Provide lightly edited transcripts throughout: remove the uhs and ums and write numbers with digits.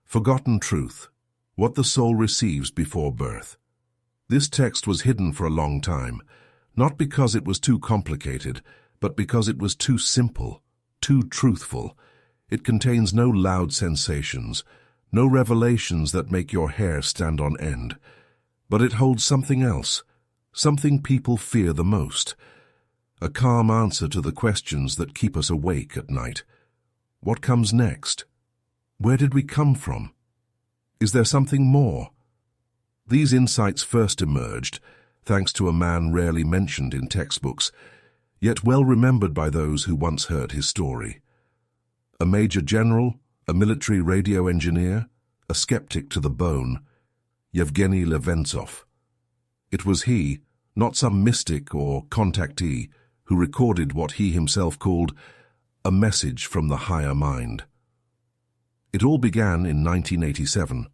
Forgotten truth, what the soul receives before birth. This text was hidden for a long time, not because it was too complicated, but because it was too simple, too truthful. It contains no loud sensations, no revelations that make your hair stand on end. But it holds something else, something people fear the most. A calm answer to the questions that keep us awake at night. What comes next? Where did we come from? Is there something more? These insights first emerged, thanks to a man rarely mentioned in textbooks, yet well remembered by those who once heard his story. A major general, a military radio engineer, a skeptic to the bone, Yevgeny Levintzov. It was he, not some mystic or contactee, who recorded what he himself called a message from the higher mind. It all began in 1987.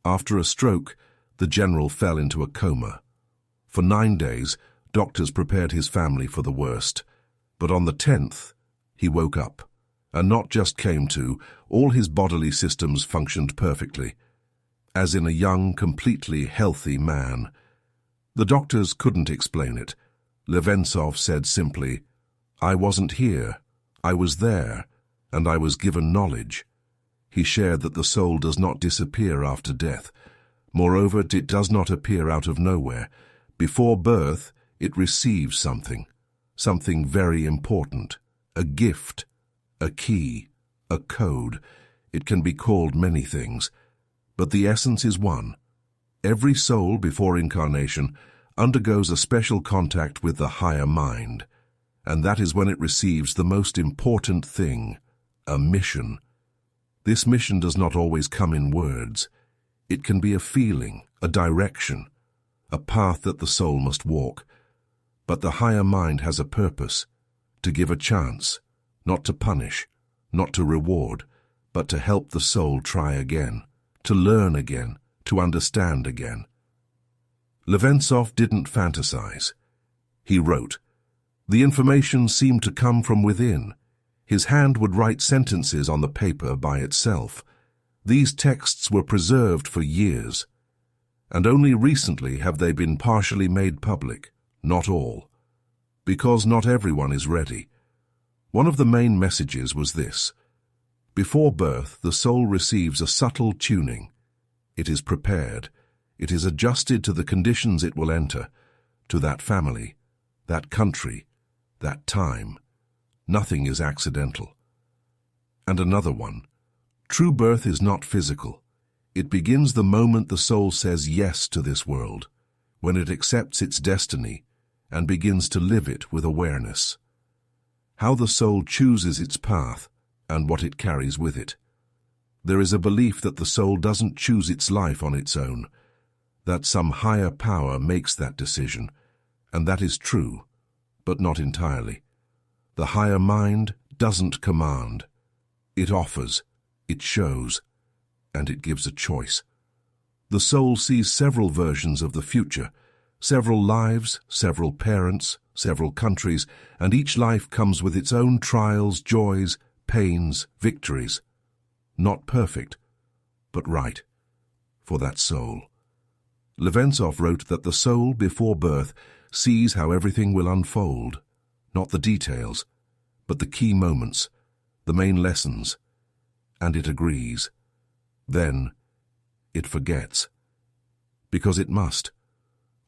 After a stroke, the general fell into a coma. For 9 days, doctors prepared his family for the worst. But on the 10th, he woke up, and not just came to, all his bodily systems functioned perfectly, as in a young, completely healthy man. The doctors couldn't explain it. Levintzov said simply, "I wasn't here, I was there, and I was given knowledge." He shared that the soul does not disappear after death. Moreover, it does not appear out of nowhere. Before birth, it receives something very important, a gift, a key, a code. It can be called many things, but the essence is one. Every soul before incarnation undergoes a special contact with the higher mind, and that is when it receives the most important thing, a mission. This mission does not always come in words. It can be a feeling, a direction, a path that the soul must walk. But the higher mind has a purpose, to give a chance, not to punish, not to reward, but to help the soul try again, to learn again, to understand again. Levintzov didn't fantasize. He wrote. The information seemed to come from within. His hand would write sentences on the paper by itself. These texts were preserved for years, and only recently have they been partially made public, not all, because not everyone is ready. One of the main messages was this. Before birth, the soul receives a subtle tuning. It is prepared. It is adjusted to the conditions it will enter, to that family, that country, that time. Nothing is accidental. And another one. True birth is not physical. It begins the moment the soul says yes to this world, when it accepts its destiny and begins to live it with awareness. How the soul chooses its path and what it carries with it. There is a belief that the soul doesn't choose its life on its own, that some higher power makes that decision, and that is true, but not entirely. The higher mind doesn't command. It offers, it shows, and it gives a choice. The soul sees several versions of the future, several lives, several parents, several countries, and each life comes with its own trials, joys, pains, victories. Not perfect, but right, for that soul. Levintzov wrote that the soul before birth sees how everything will unfold, not the details, but the key moments, the main lessons, and it agrees. Then it forgets, because it must.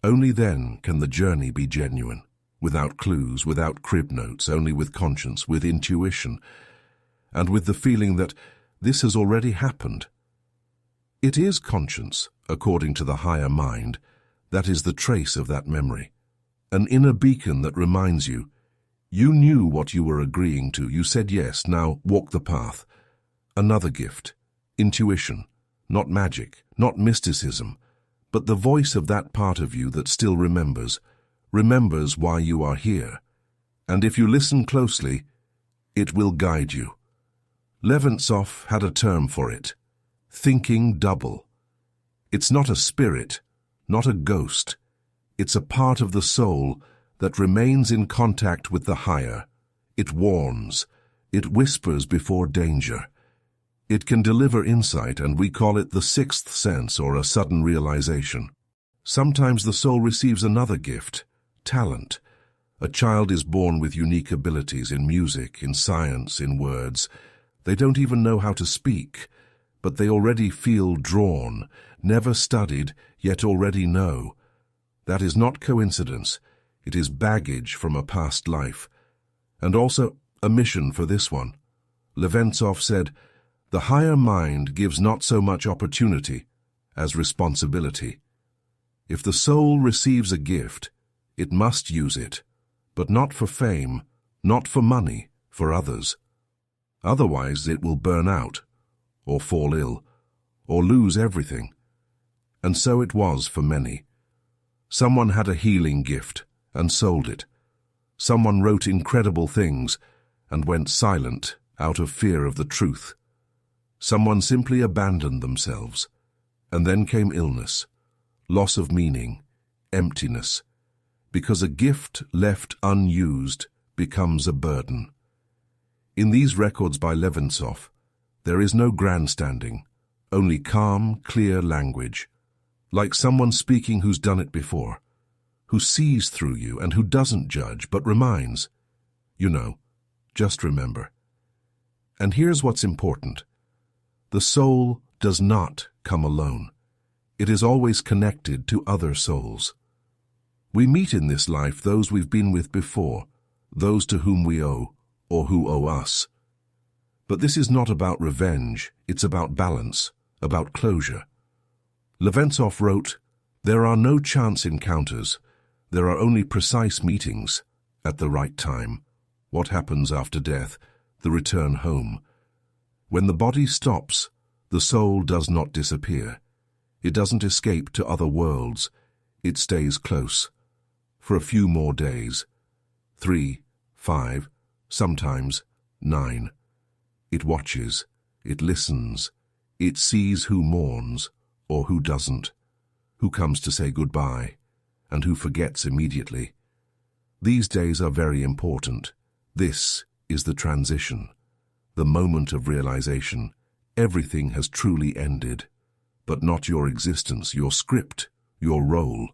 Only then can the journey be genuine, without clues, without crib notes, only with conscience, with intuition, and with the feeling that this has already happened. It is conscience, according to the higher mind, that is the trace of that memory, an inner beacon that reminds you, you knew what you were agreeing to, you said yes, now walk the path. Another gift, intuition, not magic, not mysticism, but the voice of that part of you that still remembers why you are here. And if you listen closely, it will guide you. Levintzov had a term for it, thinking double. It's not a spirit, not a ghost. It's a part of the soul that remains in contact with the higher. It warns. It whispers before danger. It can deliver insight, and we call it the sixth sense or a sudden realization. Sometimes the soul receives another gift, talent. A child is born with unique abilities in music, in science, in words. They don't even know how to speak, but they already feel drawn, never studied, yet already know. That is not coincidence. It is baggage from a past life. And also a mission for this one. Levintzov said, "The higher mind gives not so much opportunity as responsibility." If the soul receives a gift, it must use it, but not for fame, not for money, for others. Otherwise it will burn out, or fall ill, or lose everything. And so it was for many. Someone had a healing gift and sold it. Someone wrote incredible things and went silent out of fear of the truth. Someone simply abandoned themselves. And then came illness, loss of meaning, emptiness, because a gift left unused becomes a burden. In these records by Levintzov, there is no grandstanding, only calm, clear language, like someone speaking who's done it before, who sees through you and who doesn't judge but reminds. You know, just remember. And here's what's important. The soul does not come alone. It is always connected to other souls. We meet in this life those we've been with before, those to whom we owe, or who owe us. But this is not about revenge, it's about balance, about closure. Levintzov wrote, "There are no chance encounters, there are only precise meetings, at the right time. What happens after death, the return home. When the body stops, the soul does not disappear. It doesn't escape to other worlds, it stays close. For a few more days, 3, 5, sometimes 9. It watches, it listens, it sees who mourns or who doesn't, who comes to say goodbye, and who forgets immediately. These days are very important. This is the transition, the moment of realization. Everything has truly ended, but not your existence, your script, your role.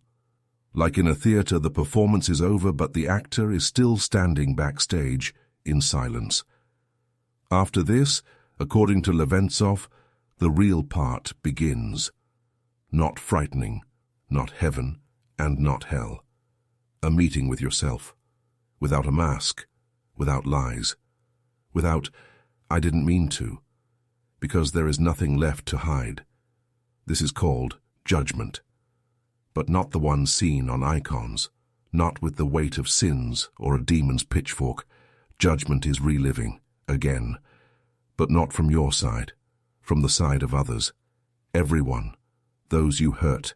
Like in a theater, the performance is over, but the actor is still standing backstage in silence. After this, according to Levintzov, the real part begins. Not frightening, not heaven, and not hell. A meeting with yourself, without a mask, without lies, without, "I didn't mean to," because there is nothing left to hide. This is called judgment. But not the one seen on icons, not with the weight of sins or a demon's pitchfork. Judgment is reliving, again, but not from your side, from the side of others. Everyone, those you hurt,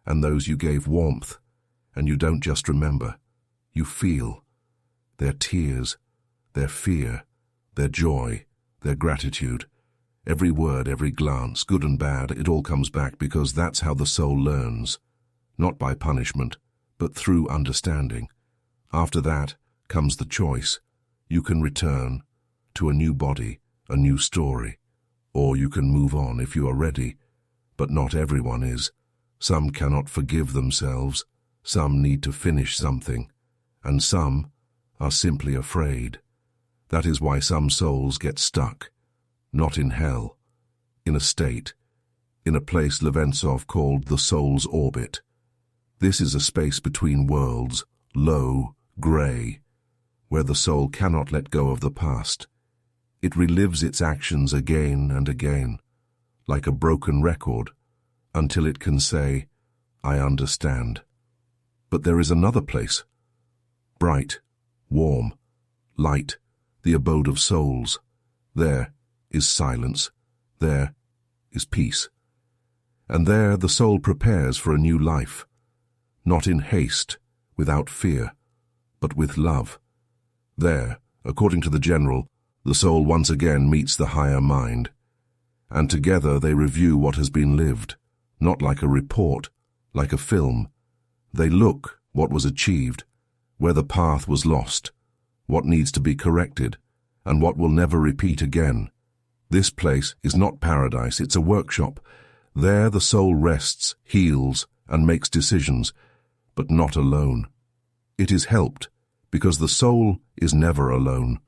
and those you gave warmth, and you don't just remember, you feel. Their tears, their fear, their joy, their gratitude. Every word, every glance, good and bad, it all comes back because that's how the soul learns. Not by punishment, but through understanding. After that comes the choice. You can return to a new body, a new story, or you can move on if you are ready. But not everyone is. Some cannot forgive themselves, some need to finish something, and some are simply afraid. That is why some souls get stuck, not in hell, in a state, in a place Levintzov called the soul's orbit. This is a space between worlds, low, grey, where the soul cannot let go of the past. It relives its actions again and again, like a broken record, until it can say, "I understand." But there is another place, bright, warm, light, the abode of souls. There is silence, there is peace. And there the soul prepares for a new life. Not in haste, without fear, but with love. There, according to the general, the soul once again meets the higher mind, and together they review what has been lived, not like a report, like a film. They look what was achieved, where the path was lost, what needs to be corrected, and what will never repeat again. This place is not paradise, it's a workshop. There the soul rests, heals, and makes decisions, but not alone. It is helped, because the soul is never alone.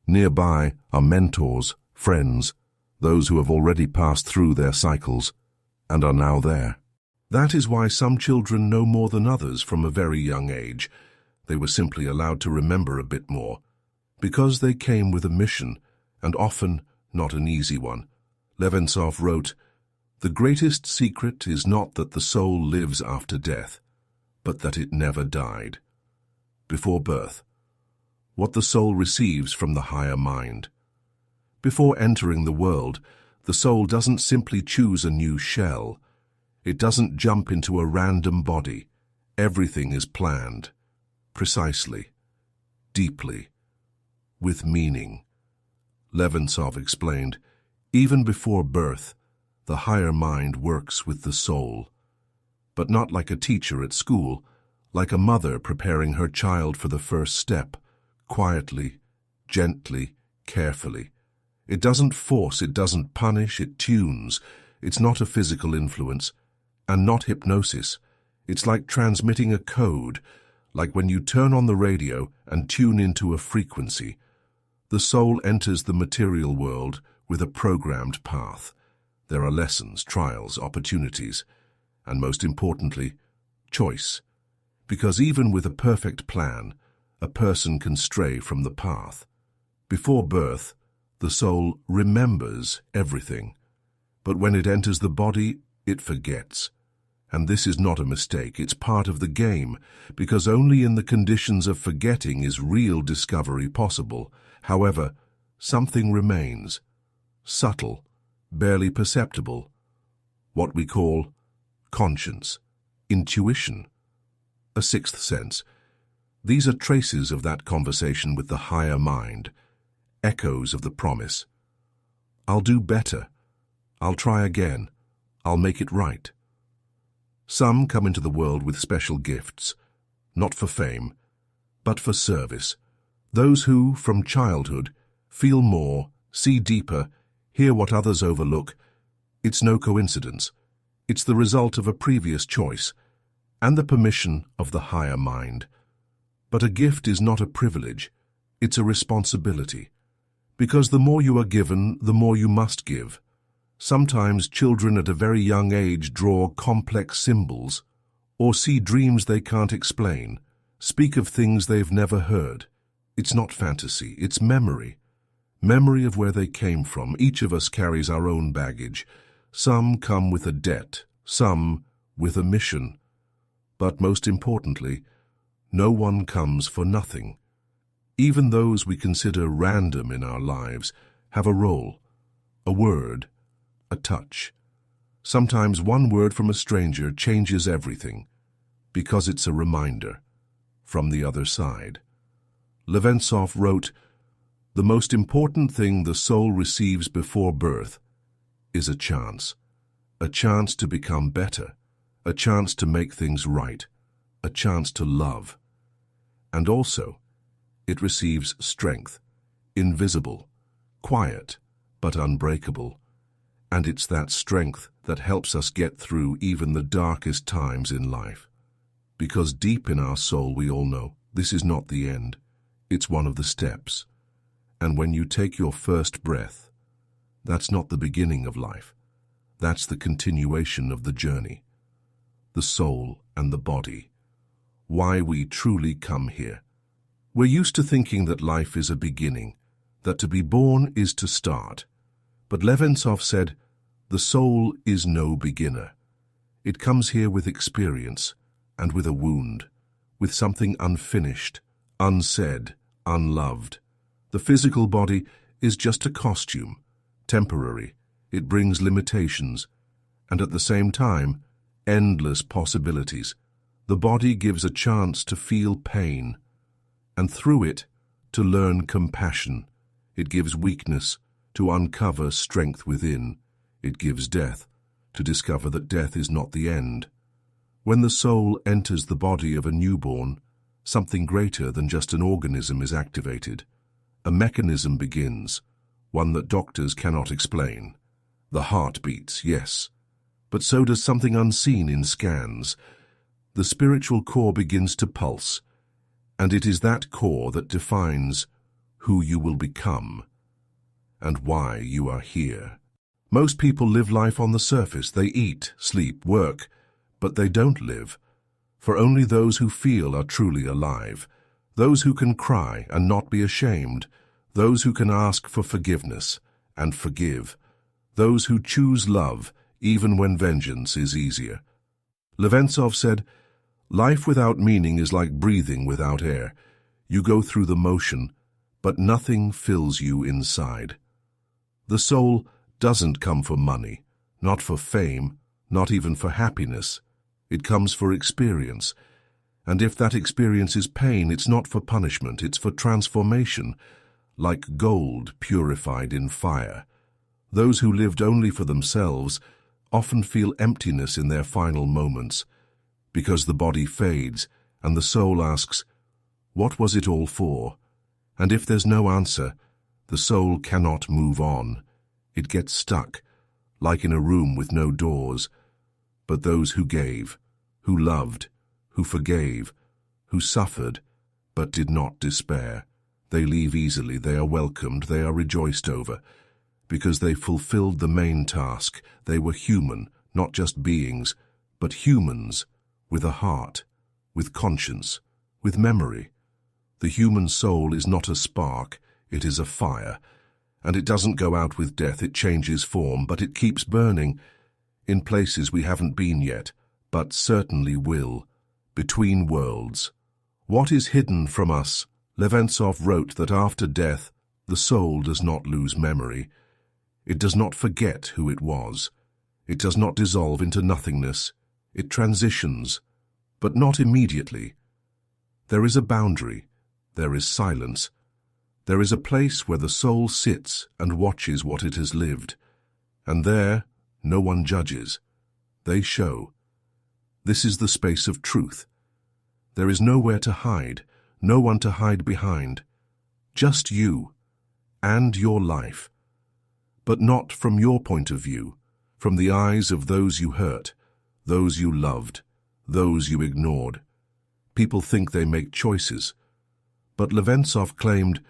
Nearby are mentors, friends, those who have already passed through their cycles and are now there. That is why some children know more than others from a very young age. They were simply allowed to remember a bit more, because they came with a mission, and often not an easy one. Levintzov wrote, "The greatest secret is not that the soul lives after death, but that it never died." Before birth, what the soul receives from the higher mind. Before entering the world, the soul doesn't simply choose a new shell. It doesn't jump into a random body. Everything is planned, precisely, deeply, with meaning. Levintzov explained, even before birth, the higher mind works with the soul, but not like a teacher at school, like a mother preparing her child for the first step, quietly, gently, carefully. It doesn't force, it doesn't punish, it tunes. It's not a physical influence, and not hypnosis. It's like transmitting a code, like when you turn on the radio and tune into a frequency. The soul enters the material world with a programmed path. There are lessons, trials, opportunities, and most importantly, choice. Because even with a perfect plan, a person can stray from the path. Before birth, the soul remembers everything, but when it enters the body, it forgets. And this is not a mistake, it's part of the game, because only in the conditions of forgetting is real discovery possible. However, something remains, subtle, barely perceptible, what we call conscience, intuition, a sixth sense. These are traces of that conversation with the higher mind, echoes of the promise. I'll do better. I'll try again. I'll make it right. Some come into the world with special gifts, not for fame, but for service. Those who, from childhood, feel more, see deeper, hear what others overlook. It's no coincidence. It's the result of a previous choice, and the permission of the higher mind. But a gift is not a privilege, it's a responsibility. Because the more you are given, the more you must give. Sometimes children at a very young age draw complex symbols, or see dreams they can't explain, speak of things they've never heard. It's not fantasy, it's memory. Memory of where they came from. Each of us carries our own baggage. Some come with a debt, some with a mission. But most importantly, no one comes for nothing. Even those we consider random in our lives have a role, a word, a touch. Sometimes one word from a stranger changes everything, because it's a reminder from the other side. Levintzov wrote, "The most important thing the soul receives before birth is a chance to become better, a chance to make things right, a chance to love. And also, it receives strength, invisible, quiet, but unbreakable. And it's that strength that helps us get through even the darkest times in life. Because deep in our soul we all know this is not the end, it's one of the steps. And when you take your first breath, that's not the beginning of life, that's the continuation of the journey. The soul and the body, why we truly come here. We're used to thinking that life is a beginning, that to be born is to start. But Levintzov said, the soul is no beginner. It comes here with experience and with a wound, with something unfinished, unsaid, unloved. The physical body is just a costume, temporary. It brings limitations, and at the same time, endless possibilities. The body gives a chance to feel pain, and through it, to learn compassion. It gives weakness, to uncover strength within. It gives death, to discover that death is not the end. When the soul enters the body of a newborn, something greater than just an organism is activated. A mechanism begins, one that doctors cannot explain. The heart beats, yes, but so does something unseen in scans. The spiritual core begins to pulse, and it is that core that defines who you will become and why you are here. Most people live life on the surface. They eat, sleep, work, but they don't live. For only those who feel are truly alive, those who can cry and not be ashamed, those who can ask for forgiveness and forgive, those who choose love even when vengeance is easier. Levintzov said, "Life without meaning is like breathing without air. You go through the motion, but nothing fills you inside." The soul doesn't come for money, not for fame, not even for happiness. It comes for experience. And if that experience is pain, it's not for punishment, it's for transformation, like gold purified in fire. Those who lived only for themselves often feel emptiness in their final moments, because the body fades and the soul asks, "What was it all for?" And if there's no answer, the soul cannot move on. It gets stuck, like in a room with no doors. But those who gave, who loved, who forgave, who suffered, but did not despair, they leave easily, they are welcomed, they are rejoiced over, because they fulfilled the main task. They were human, not just beings, but humans, with a heart, with conscience, with memory. The human soul is not a spark, it is a fire, and it doesn't go out with death, it changes form, but it keeps burning in places we haven't been yet, but certainly will, between worlds. What is hidden from us? Levintzov wrote that after death, the soul does not lose memory. It does not forget who it was. It does not dissolve into nothingness. It transitions, but not immediately. There is a boundary. There is silence. There is a place where the soul sits and watches what it has lived. And there, no one judges. They show. This is the space of truth. There is nowhere to hide, no one to hide behind. Just you and your life. But not from your point of view, from the eyes of those you hurt, those you loved, those you ignored. People think they make choices. But Levintzov claimed,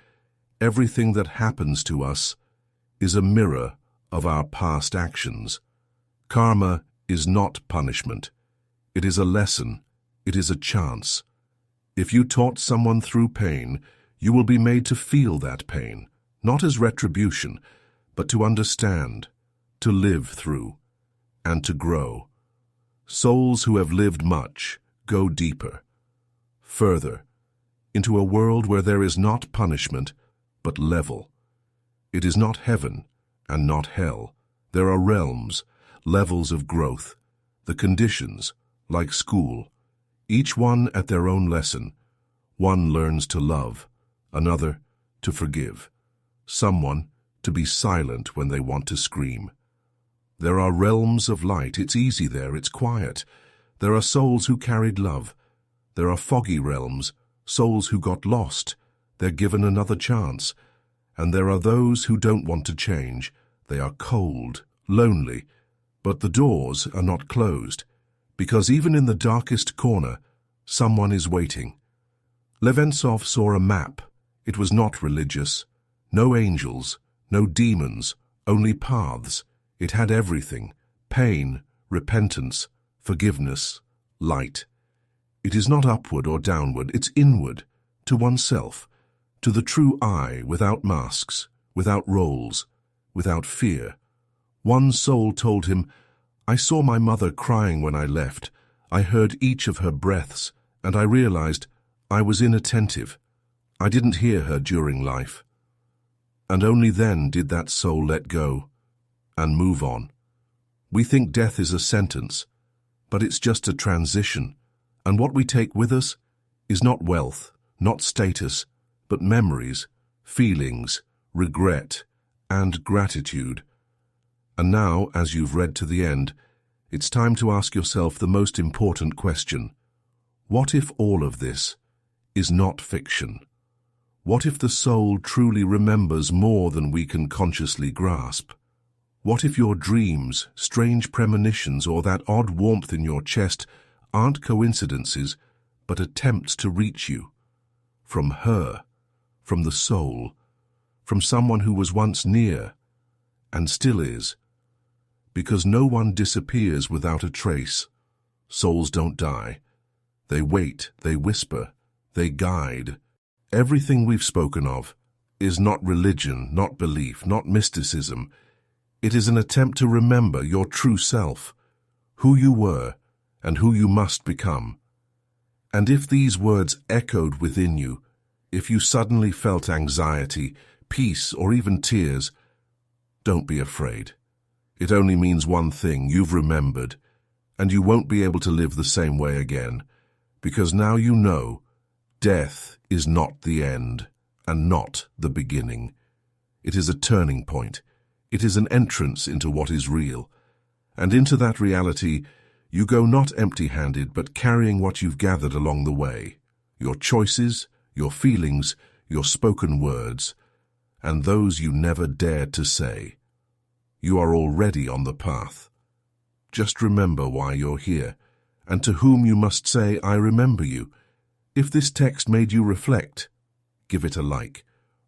everything that happens to us is a mirror of our past actions. Karma is not punishment. It is a lesson. It is a chance. If you taught someone through pain, you will be made to feel that pain, not as retribution, but to understand, to live through, and to grow. Souls who have lived much go deeper, further, into a world where there is not punishment, but level. It is not heaven and not hell. There are realms, levels of growth, the conditions, like school, each one at their own lesson. One learns to love, another to forgive, someone to be silent when they want to scream. There are realms of light. It's easy there, it's quiet. There are souls who carried love. There are foggy realms, souls who got lost. They're given another chance. And there are those who don't want to change. They are cold, lonely, but the doors are not closed, because even in the darkest corner, someone is waiting. Levintzov saw a map. It was not religious. No angels, no demons, only paths. It had everything: pain, repentance, forgiveness, light. It is not upward or downward, it's inward, to oneself, to the true I, without masks, without roles, without fear. One soul told him, "I saw my mother crying when I left. I heard each of her breaths, and I realized I was inattentive. I didn't hear her during life." And only then did that soul let go and move on. We think death is a sentence, but it's just a transition. And what we take with us is not wealth, not status, but memories, feelings, regret, and gratitude. And now, as you've read to the end, it's time to ask yourself the most important question. What if all of this is not fiction? What if the soul truly remembers more than we can consciously grasp? What if your dreams, strange premonitions, or that odd warmth in your chest aren't coincidences, but attempts to reach you? From her, from the soul, from someone who was once near, and still is. Because no one disappears without a trace. Souls don't die. They wait, they whisper, they guide. Everything we've spoken of is not religion, not belief, not mysticism. It is an attempt to remember your true self, who you were and who you must become. And if these words echoed within you, if you suddenly felt anxiety, peace, or even tears, don't be afraid. It only means one thing: you've remembered, and you won't be able to live the same way again, because now you know death is not the end and not the beginning. It is a turning point. It is an entrance into what is real. And into that reality, you go not empty-handed, but carrying what you've gathered along the way: your choices, your feelings, your spoken words, and those you never dared to say. You are already on the path. Just remember why you're here, and to whom you must say, "I remember you." If this text made you reflect, give it a like.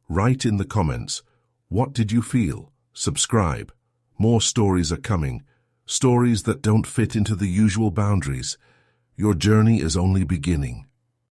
Write in the comments, what did you feel? Subscribe. More stories are coming, stories that don't fit into the usual boundaries. Your journey is only beginning.